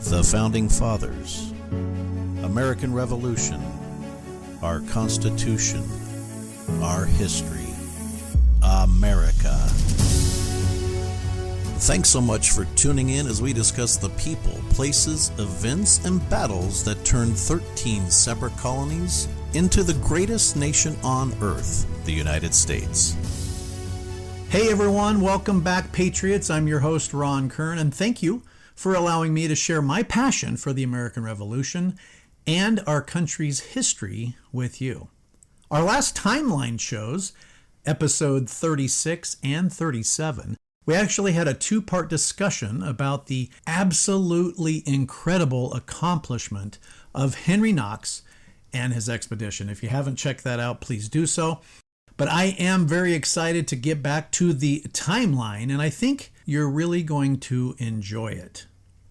The Founding Fathers, American Revolution, our Constitution, our history, America. Thanks so much for tuning in as we discuss the people, places, events, and battles that turned 13 separate colonies into the greatest nation on earth, the United States. Hey everyone, welcome back, Patriots. I'm your host, Ron Kern, and thank you for allowing me to share my passion for the American Revolution and our country's history with you. Our last timeline shows, episode 36 and 37, we actually had a two-part discussion about the absolutely incredible accomplishment of Henry Knox and his expedition. If you haven't checked that out, please do so. But I am very excited to get back to the timeline, and I think you're really going to enjoy it.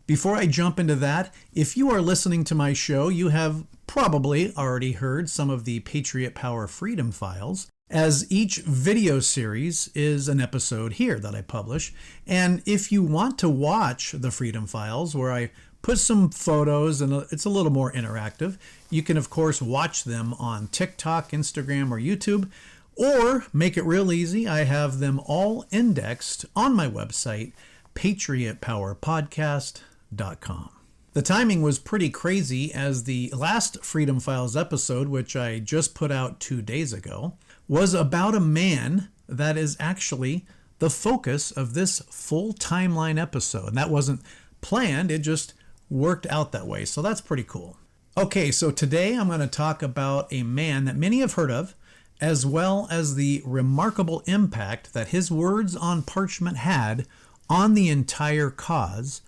Before I jump into that, if you are listening to my show, you have probably already heard some of the Patriot Power Freedom Files, as each video series is an episode here that I publish. And if you want to watch the Freedom Files, where I put some photos and it's a little more interactive, you can of course watch them on TikTok, Instagram, or YouTube, or make it real easy. I have them all indexed on my website, patriotpowerpodcast.com. The timing was pretty crazy, as the last Freedom Files episode, which I just put out 2 days ago, was about a man that is actually the focus of this full timeline episode. And that wasn't planned, it just worked out that way. So that's pretty cool. Okay, so today I'm going to talk about a man that many have heard of, as well as the remarkable impact that his words on parchment had on the entire cause,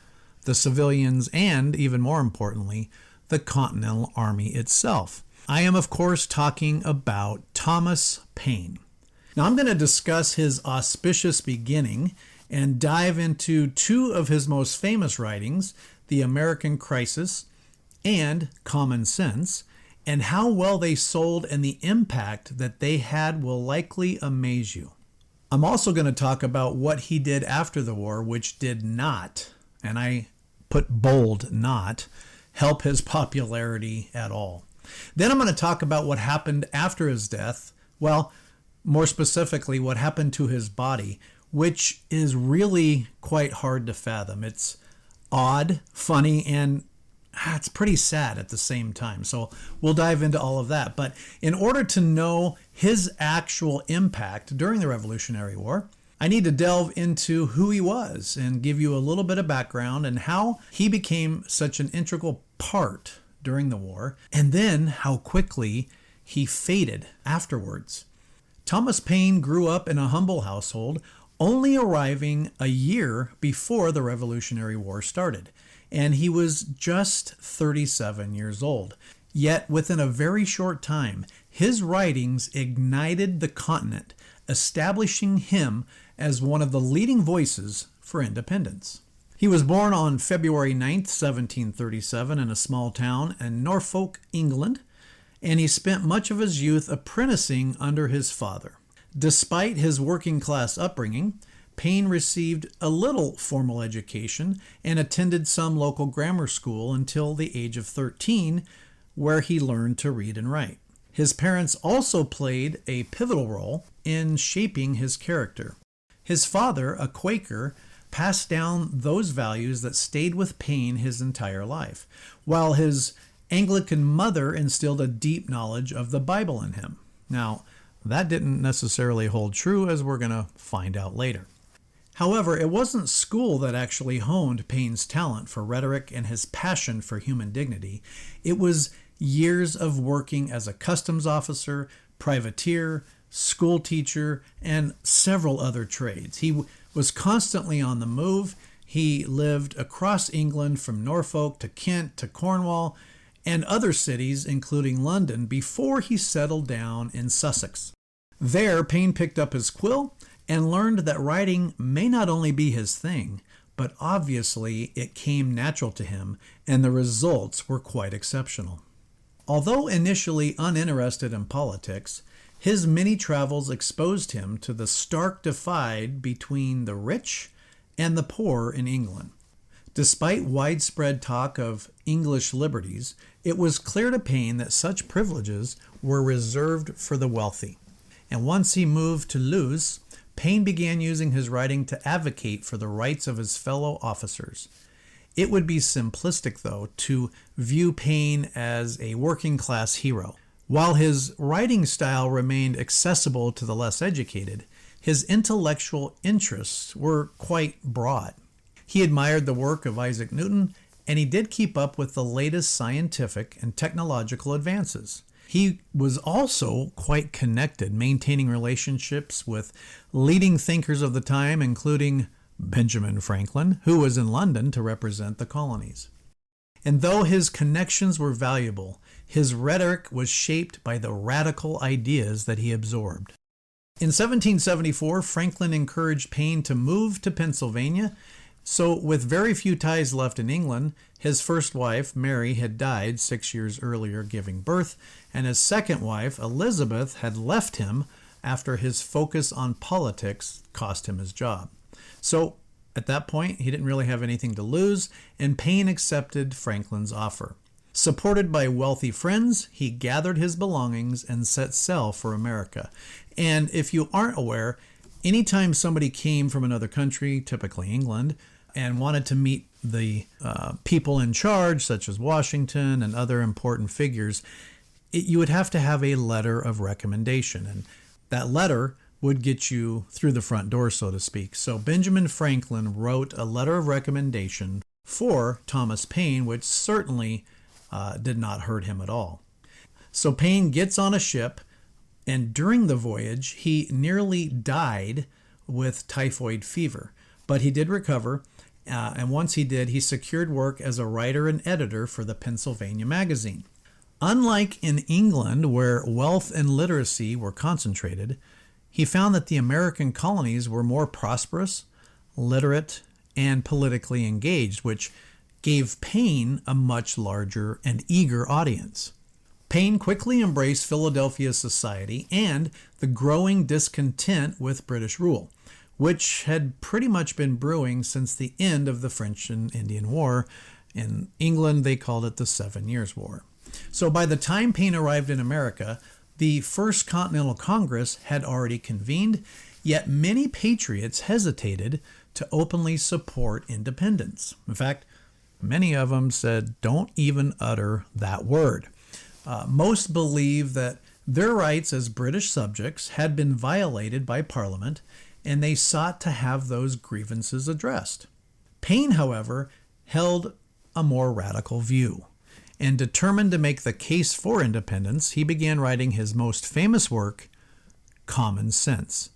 the civilians, and even more importantly, the Continental Army itself. I am, of course, talking about Thomas Paine. Now, I'm going to discuss his auspicious beginning and dive into two of his most famous writings, The American Crisis and Common Sense, and how well they sold and the impact that they had will likely amaze you. I'm also going to talk about what he did after the war, which did not, and I put bold not, help his popularity at all. Then I'm going to talk about what happened after his death. Well, more specifically, what happened to his body, which is really quite hard to fathom. It's odd, funny, and it's pretty sad at the same time. So we'll dive into all of that. But in order to know his actual impact during the Revolutionary War, I need to delve into who he was and give you a little bit of background and how he became such an integral part during the war, and then how quickly he faded afterwards. Thomas Paine grew up in a humble household, only arriving a year before the Revolutionary War started, and he was just 37 years old. Yet within a very short time, his writings ignited the continent, establishing him as one of the leading voices for independence. He was born on February 9th, 1737 in a small town in Norfolk, England, and he spent much of his youth apprenticing under his father. Despite his working-class upbringing, Paine received a little formal education and attended some local grammar school until the age of 13, where he learned to read and write. His parents also played a pivotal role in shaping his character. His father, a Quaker, passed down those values that stayed with Paine his entire life, while his Anglican mother instilled a deep knowledge of the Bible in him. Now, that didn't necessarily hold true, as we're going to find out later. However, it wasn't school that actually honed Paine's talent for rhetoric and his passion for human dignity. It was years of working as a customs officer, privateer, school teacher, and several other trades. He was constantly on the move. He lived across England from Norfolk to Kent to Cornwall and other cities, including London, before he settled down in Sussex. There, Paine picked up his quill and learned that writing may not only be his thing, but obviously it came natural to him, and the results were quite exceptional. Although initially uninterested in politics, His many travels exposed him to the stark divide between the rich and the poor in England. Despite widespread talk of English liberties, it was clear to Paine that such privileges were reserved for the wealthy. And once he moved to Lewes, Paine began using his writing to advocate for the rights of his fellow officers. It would be simplistic, though, to view Paine as a working-class hero. While his writing style remained accessible to the less educated, his intellectual interests were quite broad. He admired the work of Isaac Newton, and he did keep up with the latest scientific and technological advances. He was also quite connected, maintaining relationships with leading thinkers of the time, including Benjamin Franklin, who was in London to represent the colonies. And though his connections were valuable, his rhetoric was shaped by the radical ideas that he absorbed. In 1774, Franklin encouraged Paine to move to Pennsylvania. So, with very few ties left in England, his first wife, Mary, had died 6 years earlier giving birth, and his second wife, Elizabeth, had left him after his focus on politics cost him his job. So, at that point, he didn't really have anything to lose, and Paine accepted Franklin's offer. Supported by wealthy friends, he gathered his belongings and set sail for America. And if you aren't aware, anytime somebody came from another country, typically England, and wanted to meet the people in charge, such as Washington and other important figures, you would have to have a letter of recommendation. And that letter would get you through the front door, so to speak. So Benjamin Franklin wrote a letter of recommendation for Thomas Paine, which certainly did not hurt him at all. So Paine gets on a ship, and during the voyage, he nearly died with typhoid fever. But he did recover, and once he did, he secured work as a writer and editor for the Pennsylvania magazine. Unlike in England, where wealth and literacy were concentrated, he found that the American colonies were more prosperous, literate, and politically engaged, which gave Paine a much larger and eager audience. Paine quickly embraced Philadelphia society and the growing discontent with British rule, which had pretty much been brewing since the end of the French and Indian War. In England, they called it the 7 Years' War. So by the time Paine arrived in America, the First Continental Congress had already convened, yet many patriots hesitated to openly support independence. In fact, many of them said, "Don't even utter that word." Most believe that their rights as British subjects had been violated by Parliament, and they sought to have those grievances addressed. Paine, however, held a more radical view, and determined to make the case for independence, he began writing his most famous work, Common Sense.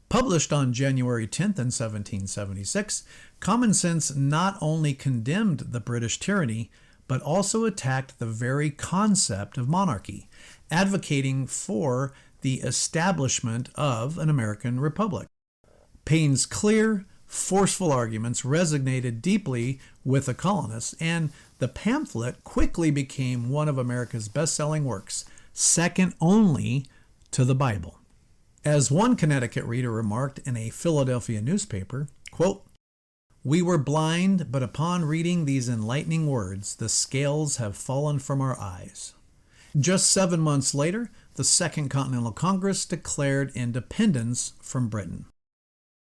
Published on January 10th in 1776, Common Sense not only condemned the British tyranny, but also attacked the very concept of monarchy, advocating for the establishment of an American republic. Paine's clear, forceful arguments resonated deeply with the colonists, and the pamphlet quickly became one of America's best-selling works, second only to the Bible. As one Connecticut reader remarked in a Philadelphia newspaper, quote, "We were blind, but upon reading these enlightening words, the scales have fallen from our eyes." Just 7 months later, the Second Continental Congress declared independence from Britain.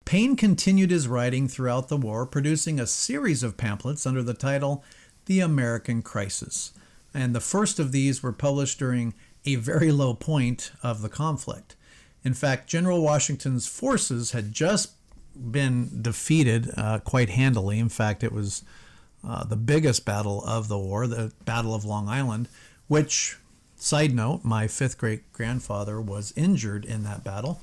Paine continued his writing throughout the war, producing a series of pamphlets under the title The American Crisis. And the first of these were published during a very low point of the conflict. In fact, General Washington's forces had just been defeated quite handily. In fact, it was the biggest battle of the war, the Battle of Long Island, which, side note, my fifth great-grandfather was injured in that battle.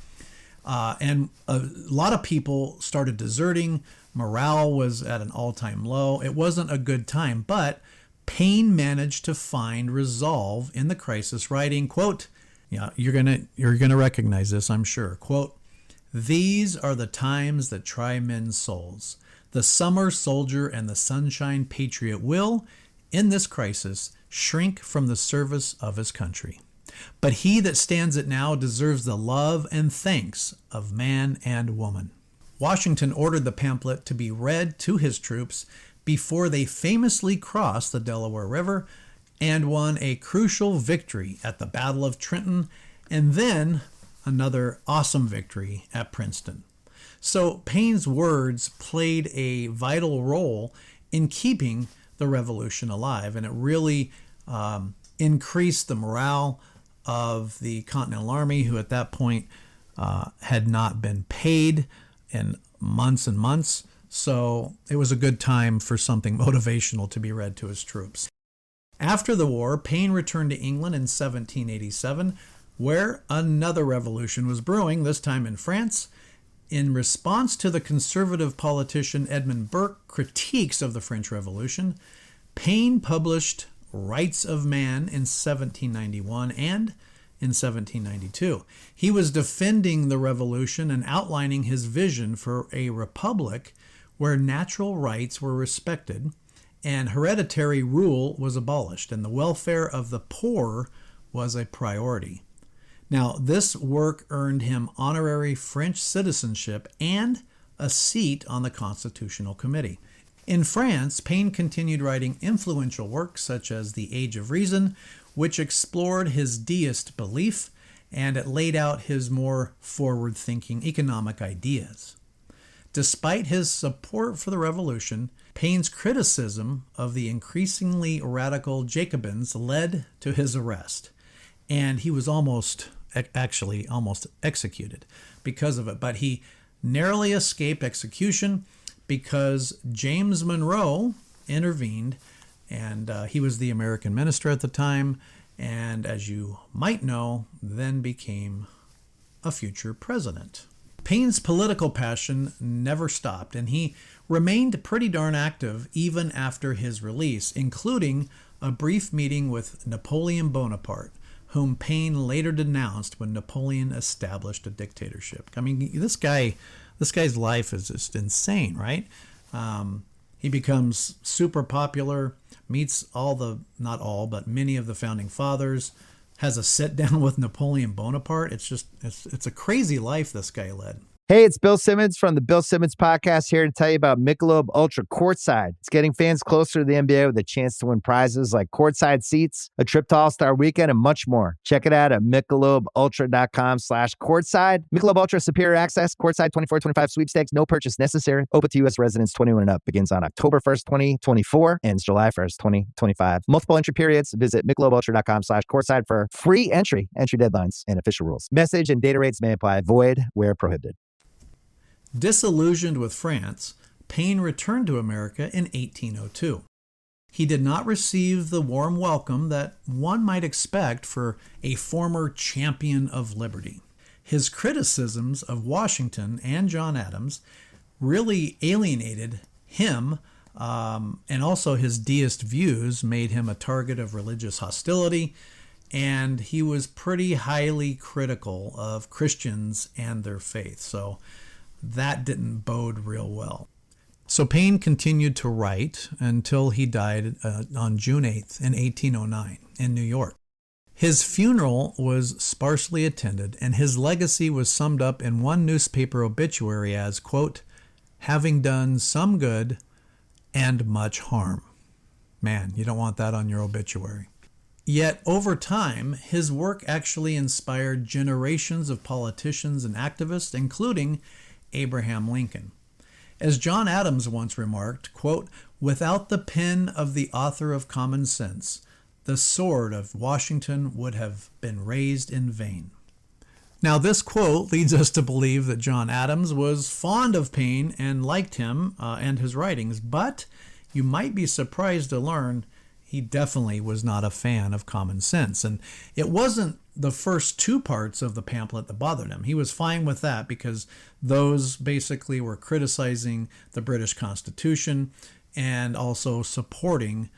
And a lot of people started deserting. Morale was at an all-time low. It wasn't a good time, but Paine managed to find resolve in the crisis, writing, quote, you're gonna recognize this, I'm sure, quote, "These are the times that try men's souls. The summer soldier and the sunshine patriot will, in this crisis, shrink from the service of his country." But he that stands it now deserves the love and thanks of man and woman. Washington ordered the pamphlet to be read to his troops before they famously crossed the Delaware River and won a crucial victory at the Battle of Trenton, and then another awesome victory at Princeton. So Paine's words played a vital role in keeping the revolution alive, and it really increased the morale of the Continental Army, who at that point had not been paid in months and months. So it was a good time for something motivational to be read to his troops. After the war, Paine returned to England in 1787, where another revolution was brewing, this time in France. In response to the conservative politician Edmund Burke's critiques of the French Revolution, Paine published Rights of Man in 1791 and in 1792. He was defending the revolution and outlining his vision for a republic where natural rights were respected and hereditary rule was abolished, and the welfare of the poor was a priority. Now, this work earned him honorary French citizenship and a seat on the Constitutional Committee. In France, Paine continued writing influential works such as The Age of Reason, which explored his deist belief, and it laid out his more forward-thinking economic ideas. Despite his support for the revolution, Paine's criticism of the increasingly radical Jacobins led to his arrest, and he was almost executed because of it. But he narrowly escaped execution because James Monroe intervened, and he was the American minister at the time, and as you might know, then became a future president. Paine's political passion never stopped, and he remained pretty darn active even after his release, including a brief meeting with Napoleon Bonaparte, whom Paine later denounced when Napoleon established a dictatorship. I mean, this guy's life is just insane, right? He becomes super popular, meets not all, but many of the founding fathers, has a sit down with Napoleon Bonaparte. It's a crazy life this guy led. Hey, it's Bill Simmons from the Bill Simmons Podcast here to tell you about Michelob Ultra Courtside. It's getting fans closer to the NBA with a chance to win prizes like courtside seats, a trip to All-Star Weekend, and much more. Check it out at MichelobUltra.com/courtside. Michelob Ultra Superior Access, Courtside 24-25 sweepstakes, no purchase necessary. Open to U.S. residents 21 and up. Begins on October 1st, 2024, ends July 1st, 2025. Multiple entry periods. Visit MichelobUltra.com/courtside for free entry deadlines, and official rules. Message and data rates may apply. Void where prohibited. Disillusioned with France, Paine returned to America in 1802. He did not receive the warm welcome that one might expect for a former champion of liberty. His criticisms of Washington and John Adams really alienated him, and also his deist views made him a target of religious hostility, and he was pretty highly critical of Christians and their faith. So that didn't bode real well. So Paine continued to write until he died on June 8th in 1809 in New York. His funeral was sparsely attended, and his legacy was summed up in one newspaper obituary as, quote, having done some good and much harm. Man, you don't want that on your obituary. Yet, over time, his work actually inspired generations of politicians and activists, including Abraham Lincoln. As John Adams once remarked, quote, without the pen of the author of Common Sense, the sword of Washington would have been raised in vain. Now, this quote leads us to believe that John Adams was fond of Paine and liked him and his writings, but you might be surprised to learn he definitely was not a fan of Common Sense. And it wasn't the first two parts of the pamphlet that bothered him. He was fine with that because those basically were criticizing the British Constitution and also supporting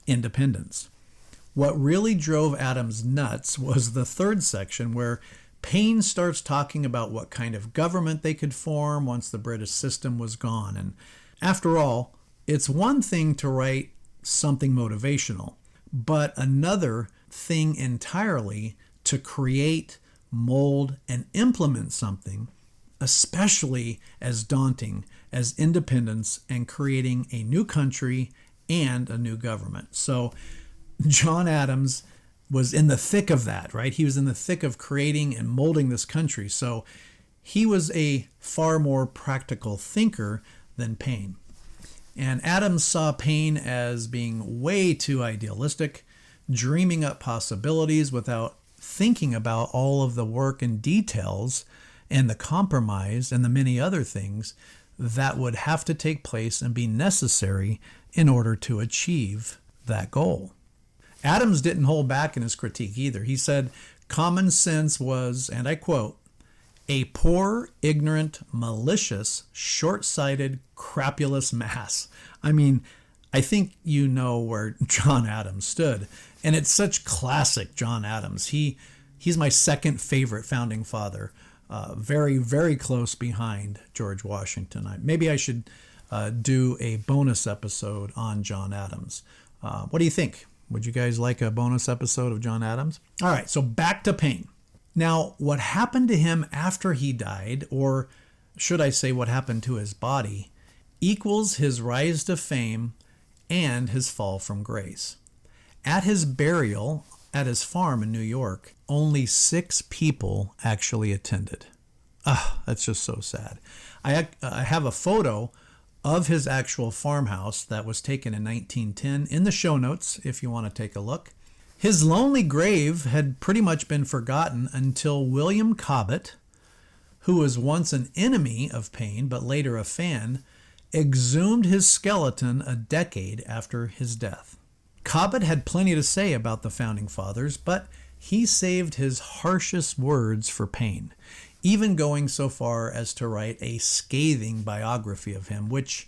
independence. What really drove Adams nuts was the third section, where Paine starts talking about what kind of government they could form once the British system was gone. And after all, it's one thing to write something motivational, but another thing entirely to create, mold, and implement something, especially as daunting as independence and creating a new country and a new government. So John Adams was in the thick of that, right? He was in the thick of creating and molding this country. So he was a far more practical thinker than Paine. And Adams saw Paine as being way too idealistic, dreaming up possibilities without thinking about all of the work and details and the compromise and the many other things that would have to take place and be necessary in order to achieve that goal. Adams didn't hold back in his critique either. He said common sense was, and I quote, a poor, ignorant, malicious, short-sighted, crapulous mass. I mean, I think you know where John Adams stood. And it's such classic John Adams. He's my second favorite founding father. Very, very close behind George Washington. Maybe I should do a bonus episode on John Adams. What do you think? Would you guys like a bonus episode of John Adams? All right, so back to Paine. Now, what happened to him after he died, or should I say what happened to his body, equals his rise to fame and his fall from grace. At his burial at his farm in New York, only 6 people actually attended. That's just so sad. I have a photo of his actual farmhouse that was taken in 1910 in the show notes if you want to take a look. His lonely grave had pretty much been forgotten until William Cobbett, who was once an enemy of Paine but later a fan, exhumed his skeleton a decade after his death. Cobbett had plenty to say about the Founding Fathers, but he saved his harshest words for Paine, even going so far as to write a scathing biography of him, which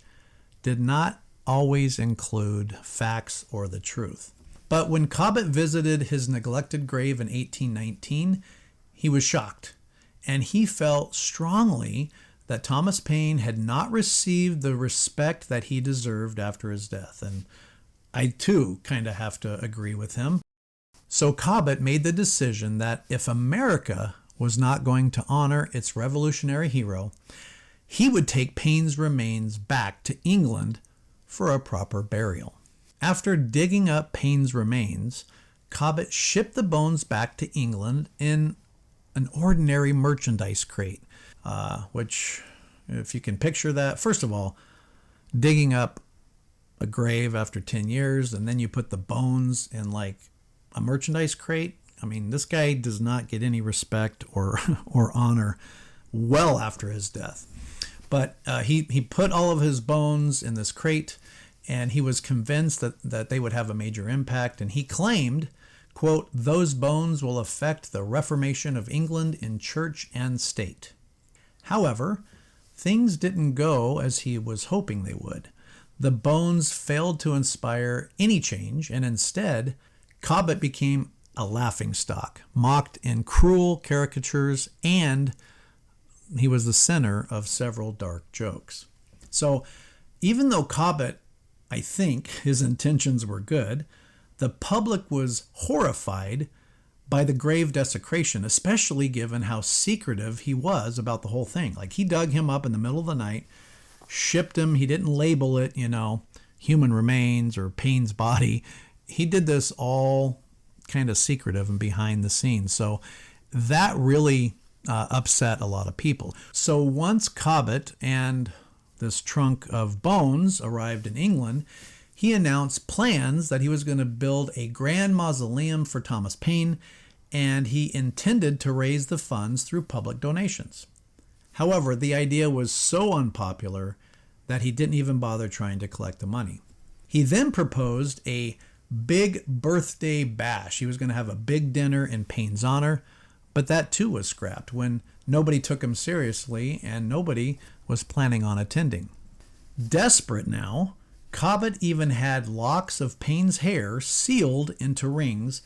did not always include facts or the truth. But when Cobbett visited his neglected grave in 1819, he was shocked, and he felt strongly that Thomas Paine had not received the respect that he deserved after his death. And I, too, kind of have to agree with him. So Cobbett made the decision that if America was not going to honor its revolutionary hero, he would take Paine's remains back to England for a proper burial. After digging up Paine's remains, Cobbett shipped the bones back to England in an ordinary merchandise crate, which, if you can picture that, first of all, digging up a grave after 10 years and then you put the bones in like a merchandise crate. I mean, this guy does not get any respect or honor well after his death. But he put all of his bones in this crate, and he was convinced that they would have a major impact. And he claimed, quote, those bones will affect the reformation of England in church and state. However, things didn't go as he was hoping they would. The bones failed to inspire any change, and instead, Cobbett became a laughingstock, mocked in cruel caricatures, and he was the center of several dark jokes. So even though Cobbett, I think, his intentions were good, the public was horrified by the grave desecration, especially given how secretive he was about the whole thing. Like, he dug him up in the middle of the night, shipped him, he didn't label it, human remains or Paine's body. He did this all kind of secretive and behind the scenes. So that really upset a lot of people. So once Cobbett and this trunk of bones arrived in England, he announced plans that he was going to build a grand mausoleum for Thomas Paine, and he intended to raise the funds through public donations. However, the idea was so unpopular that he didn't even bother trying to collect the money. He then proposed a big birthday bash. He was going to have a big dinner in Paine's honor, but that too was scrapped when nobody took him seriously and nobody was planning on attending. Desperate now, Cobbett even had locks of Paine's hair sealed into rings,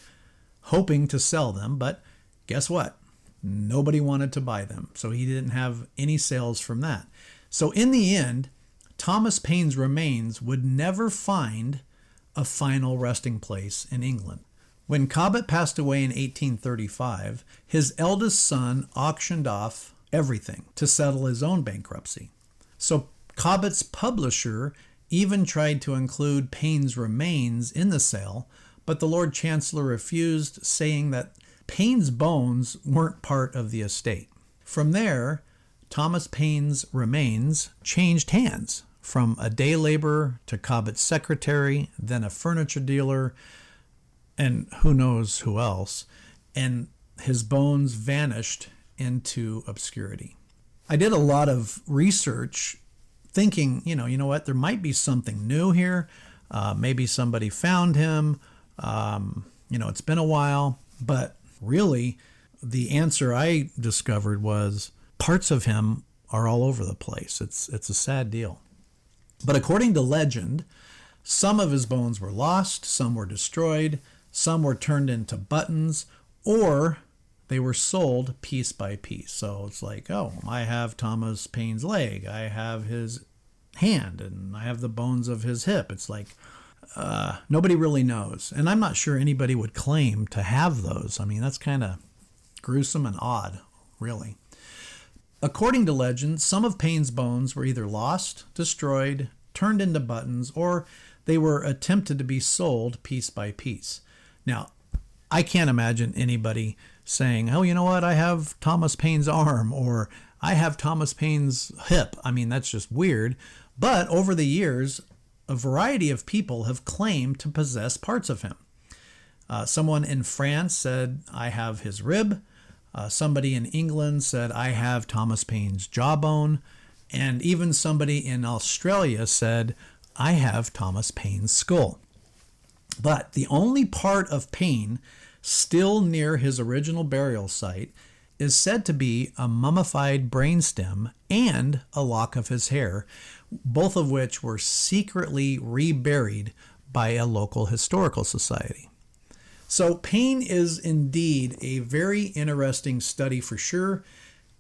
hoping to sell them, but guess what? Nobody wanted to buy them, so he didn't have any sales from that. So in the end, Thomas Paine's remains would never find a final resting place in England. When Cobbett passed away in 1835, his eldest son auctioned off everything to settle his own bankruptcy. So Cobbett's publisher even tried to include Paine's remains in the sale, but the Lord Chancellor refused, saying that Paine's bones weren't part of the estate. From there, Thomas Paine's remains changed hands from a day laborer to Cobbett's secretary, then a furniture dealer, and who knows who else, and his bones vanished into obscurity. I did a lot of research thinking, you know what, there might be something new here. Maybe somebody found him. It's been a while, but really the answer I discovered was parts of him are all over the place. It's a sad deal. But according to legend, some of his bones were lost, some were destroyed, some were turned into buttons, or they were sold piece by piece. So it's like, oh, I have Thomas Paine's leg, I have his hand, and I have the bones of his hip. It's like, nobody really knows. And I'm not sure anybody would claim to have those. I mean, that's kind of gruesome and odd, really. According to legend, some of Paine's bones were either lost, destroyed, turned into buttons, or they were attempted to be sold piece by piece. Now, I can't imagine anybody saying, oh, you know what, I have Thomas Paine's arm, or I have Thomas Paine's hip. I mean, that's just weird. But over the years, a variety of people have claimed to possess parts of him. Someone in France said, I have his rib. Somebody in England said, I have Thomas Paine's jawbone. And even somebody in Australia said, I have Thomas Paine's skull. But the only part of Paine still near his original burial site is said to be a mummified brainstem and a lock of his hair, both of which were secretly reburied by a local historical society. So Paine is indeed a very interesting study for sure,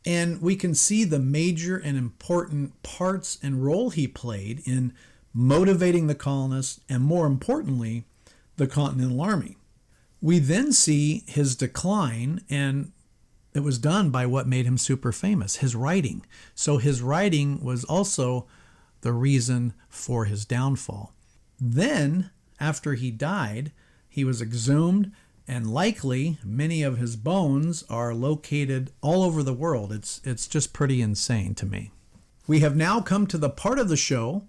and we can see the major and important parts and role he played in motivating the colonists and, more importantly, the Continental Army. We then see his decline, and it was done by what made him super famous, his writing. So his writing was also the reason for his downfall. Then, after he died, he was exhumed, and likely many of his bones are located all over the world. It's just pretty insane to me. We have now come to the part of the show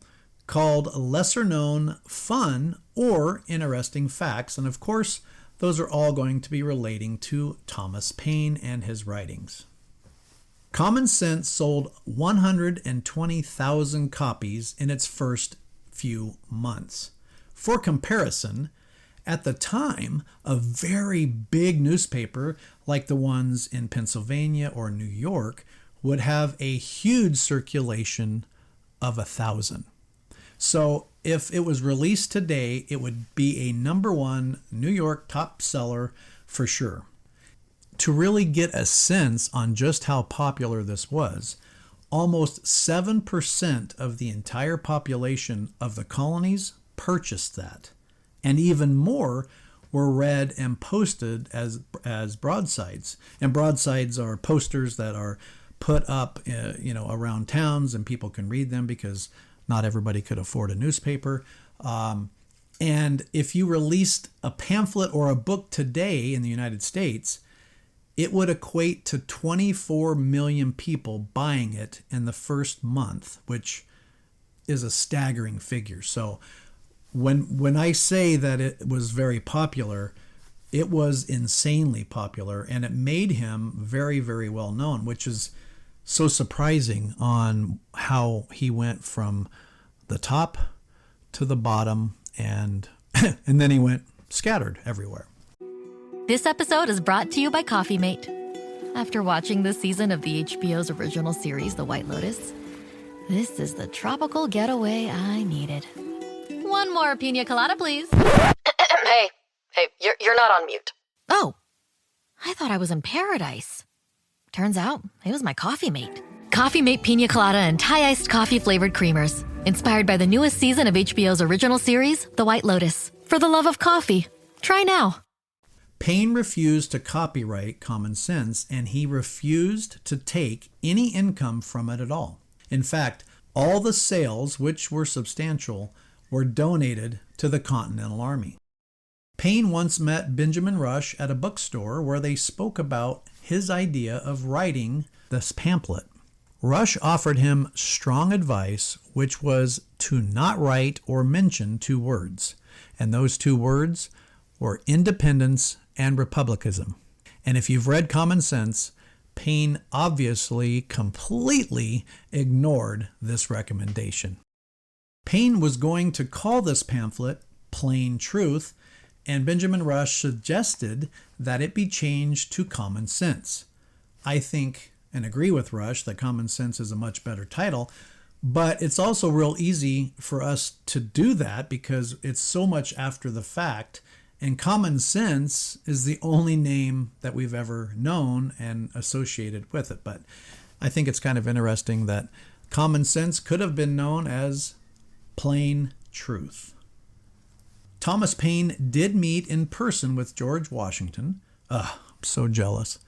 called Lesser Known Fun or Interesting Facts, and of course, those are all going to be relating to Thomas Paine and his writings. Common Sense sold 120,000 copies in its first few months. For comparison, at the time, a very big newspaper like the ones in Pennsylvania or New York would have a huge circulation of 1,000. So if it was released today, it would be a #1 New York top seller for sure. To really get a sense on just how popular this was, almost 7% of the entire population of the colonies purchased that. And even more were read and posted as broadsides. And broadsides are posters that are put up around towns, and people can read them because not everybody could afford a newspaper. And if you released a pamphlet or a book today in the United States, it would equate to 24 million people buying it in the first month, which is a staggering figure. So when I say that it was very popular, it was insanely popular, and it made him very, very well known, which is so surprising on how he went from the top to the bottom, and then he went scattered everywhere. This episode is brought to you by Coffee Mate. After watching this season of the HBO's original series, The White Lotus, this is the tropical getaway I needed. One more pina colada, please. Hey, you're not on mute. Oh, I thought I was in paradise. Turns out it was my Coffee Mate. Coffee Mate Pina Colada and Thai iced coffee flavored creamers. Inspired by the newest season of HBO's original series, The White Lotus. For the love of coffee. Try now. Paine refused to copyright Common Sense, and he refused to take any income from it at all. In fact, all the sales, which were substantial, were donated to the Continental Army. Paine once met Benjamin Rush at a bookstore where they spoke about his idea of writing this pamphlet. Rush offered him strong advice, which was to not write or mention 2 words, and those 2 words were independence and republicanism. And if you've read Common Sense, Paine obviously completely ignored this recommendation. Paine was going to call this pamphlet Plain Truth, and Benjamin Rush suggested that it be changed to Common Sense. I think and agree with Rush that Common Sense is a much better title, but it's also real easy for us to do that because it's so much after the fact. And Common Sense is the only name that we've ever known and associated with it. But I think it's kind of interesting that Common Sense could have been known as Plain Truth. Thomas Paine did meet in person with George Washington. I'm so jealous.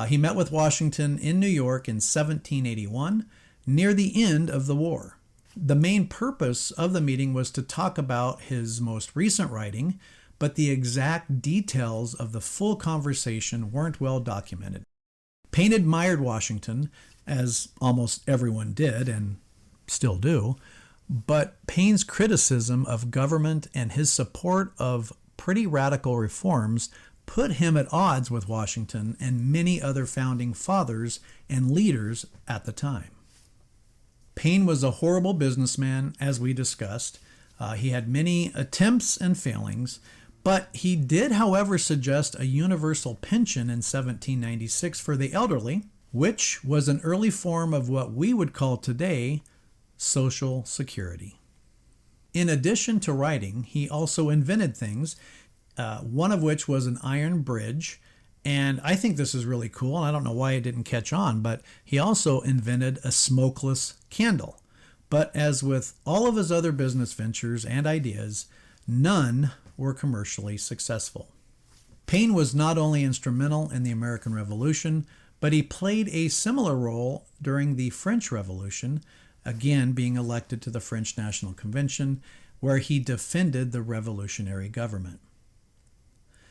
He met with Washington in New York in 1781, near the end of the war. The main purpose of the meeting was to talk about his most recent writing, but the exact details of the full conversation weren't well documented. Paine admired Washington, as almost everyone did and still do, but Paine's criticism of government and his support of pretty radical reforms put him at odds with Washington and many other founding fathers and leaders at the time. Paine was a horrible businessman, as we discussed. He had many attempts and failings, but he did, however, suggest a universal pension in 1796 for the elderly, which was an early form of what we would call today Social Security. In addition to writing, he also invented things, one of which was an iron bridge, and I think this is really cool, and I don't know why it didn't catch on, but he also invented a smokeless candle. But as with all of his other business ventures and ideas, none were commercially successful. Paine was not only instrumental in the American Revolution, but he played a similar role during the French Revolution, again being elected to the French National Convention, where he defended the revolutionary government.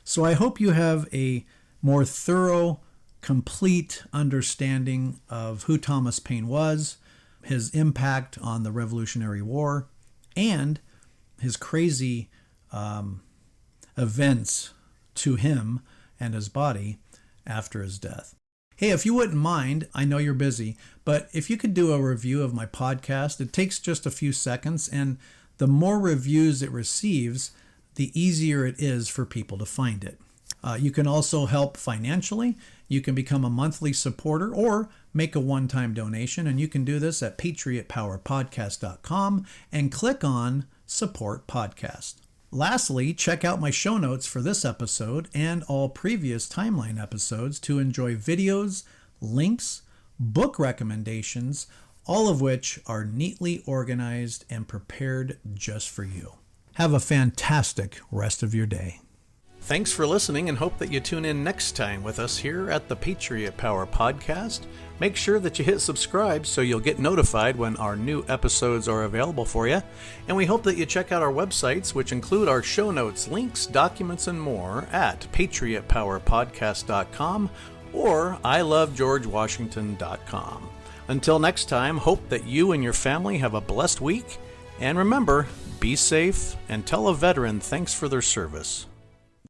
So I hope you have a more thorough, complete understanding of who Thomas Paine was, his impact on the Revolutionary War, and his crazy events to him and his body after his death. Hey, if you wouldn't mind, I know you're busy, but if you could do a review of my podcast, it takes just a few seconds, and the more reviews it receives, the easier it is for people to find it. You can also help financially. You can become a monthly supporter or make a one-time donation, and you can do this at patriotpowerpodcast.com and click on Support Podcast. Lastly, check out my show notes for this episode and all previous Timeline episodes to enjoy videos, links, book recommendations, all of which are neatly organized and prepared just for you. Have a fantastic rest of your day. Thanks for listening, and hope that you tune in next time with us here at the Patriot Power Podcast. Make sure that you hit subscribe so you'll get notified when our new episodes are available for you. And we hope that you check out our websites, which include our show notes, links, documents, and more at patriotpowerpodcast.com or ilovegeorgewashington.com. Until next time, hope that you and your family have a blessed week. And remember, be safe and tell a veteran thanks for their service.